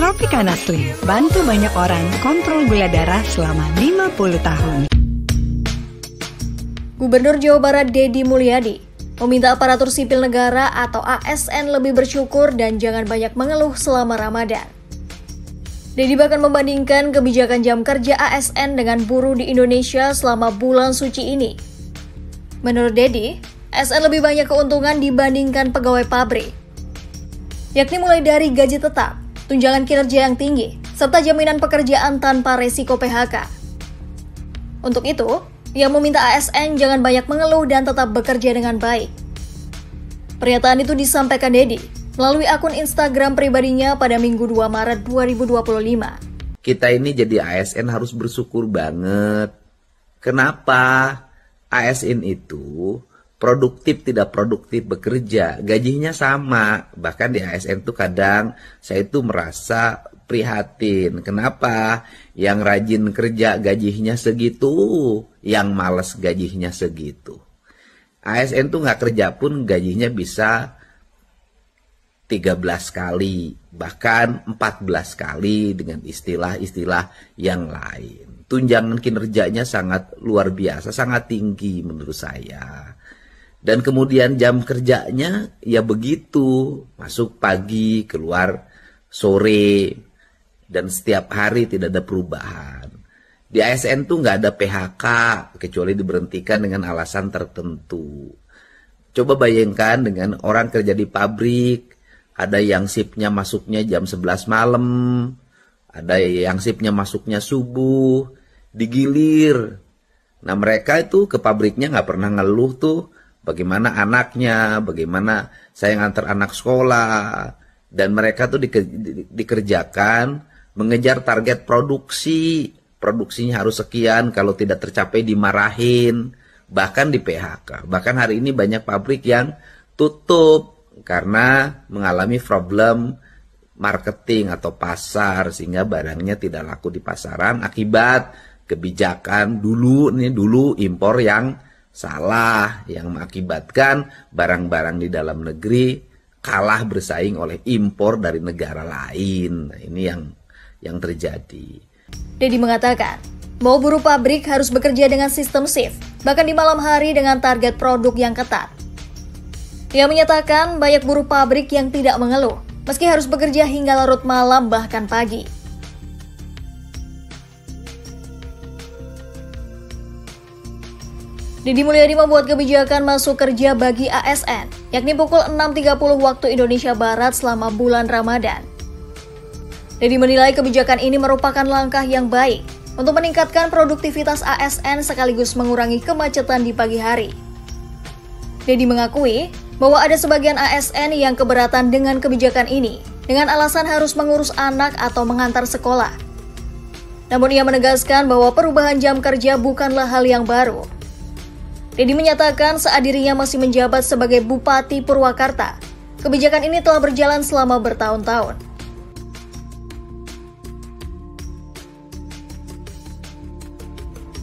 Tropicana Slim, bantu banyak orang kontrol gula darah selama 50 tahun. Gubernur Jawa Barat Deddy Mulyadi meminta aparatur sipil negara atau ASN lebih bersyukur dan jangan banyak mengeluh selama Ramadan. Deddy bahkan membandingkan kebijakan jam kerja ASN dengan buruh di Indonesia selama bulan suci ini. Menurut Deddy, ASN lebih banyak keuntungan dibandingkan pegawai pabrik, yakni mulai dari gaji tetap, tunjangan kinerja yang tinggi, serta jaminan pekerjaan tanpa resiko PHK. Untuk itu, ia meminta ASN jangan banyak mengeluh dan tetap bekerja dengan baik. Pernyataan itu disampaikan Deddy melalui akun Instagram pribadinya pada Minggu 2 Maret 2025. Kita ini jadi ASN harus bersyukur banget. Kenapa? ASN itu produktif tidak produktif bekerja, gajinya sama. Bahkan di ASN tuh kadang saya itu merasa prihatin. Kenapa? Yang rajin kerja gajinya segitu, yang malas gajinya segitu. ASN tuh nggak kerja pun gajinya bisa 13 kali, bahkan 14 kali dengan istilah-istilah yang lain. Tunjangan kinerjanya sangat luar biasa, sangat tinggi menurut saya. Dan kemudian jam kerjanya ya begitu, masuk pagi, keluar sore, dan setiap hari tidak ada perubahan. Di ASN tuh nggak ada PHK, kecuali diberhentikan dengan alasan tertentu. Coba bayangkan dengan orang kerja di pabrik, ada yang shiftnya masuknya jam 11 malam, ada yang shiftnya masuknya subuh, digilir. Nah mereka itu ke pabriknya nggak pernah ngeluh tuh, bagaimana anaknya, bagaimana saya ngantar anak sekolah. Dan mereka tuh dikerjakan mengejar target produksi. Produksinya harus sekian, kalau tidak tercapai dimarahin, bahkan di PHK. Bahkan hari ini banyak pabrik yang tutup karena mengalami problem marketing atau pasar, sehingga barangnya tidak laku di pasaran akibat kebijakan dulu impor yang salah, yang mengakibatkan barang-barang di dalam negeri kalah bersaing oleh impor dari negara lain. Nah, ini yang terjadi. Deddy mengatakan, bahwa buruh pabrik harus bekerja dengan sistem shift, bahkan di malam hari dengan target produk yang ketat. Ia menyatakan banyak buruh pabrik yang tidak mengeluh, meski harus bekerja hingga larut malam bahkan pagi. Deddy Mulyadi membuat kebijakan masuk kerja bagi ASN, yakni pukul 6.30 waktu Indonesia Barat selama bulan Ramadan. Deddy menilai kebijakan ini merupakan langkah yang baik untuk meningkatkan produktivitas ASN sekaligus mengurangi kemacetan di pagi hari. Deddy mengakui bahwa ada sebagian ASN yang keberatan dengan kebijakan ini dengan alasan harus mengurus anak atau mengantar sekolah. Namun ia menegaskan bahwa perubahan jam kerja bukanlah hal yang baru. Deddy menyatakan saat dirinya masih menjabat sebagai Bupati Purwakarta, kebijakan ini telah berjalan selama bertahun-tahun.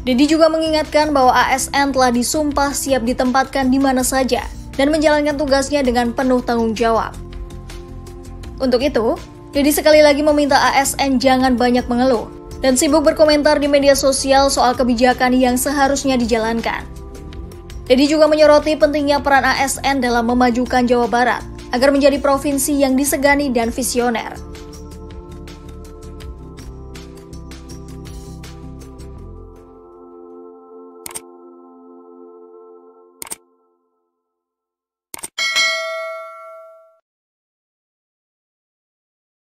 Deddy juga mengingatkan bahwa ASN telah disumpah siap ditempatkan di mana saja dan menjalankan tugasnya dengan penuh tanggung jawab. Untuk itu, Deddy sekali lagi meminta ASN jangan banyak mengeluh dan sibuk berkomentar di media sosial soal kebijakan yang seharusnya dijalankan. Deddy juga menyoroti pentingnya peran ASN dalam memajukan Jawa Barat agar menjadi provinsi yang disegani dan visioner.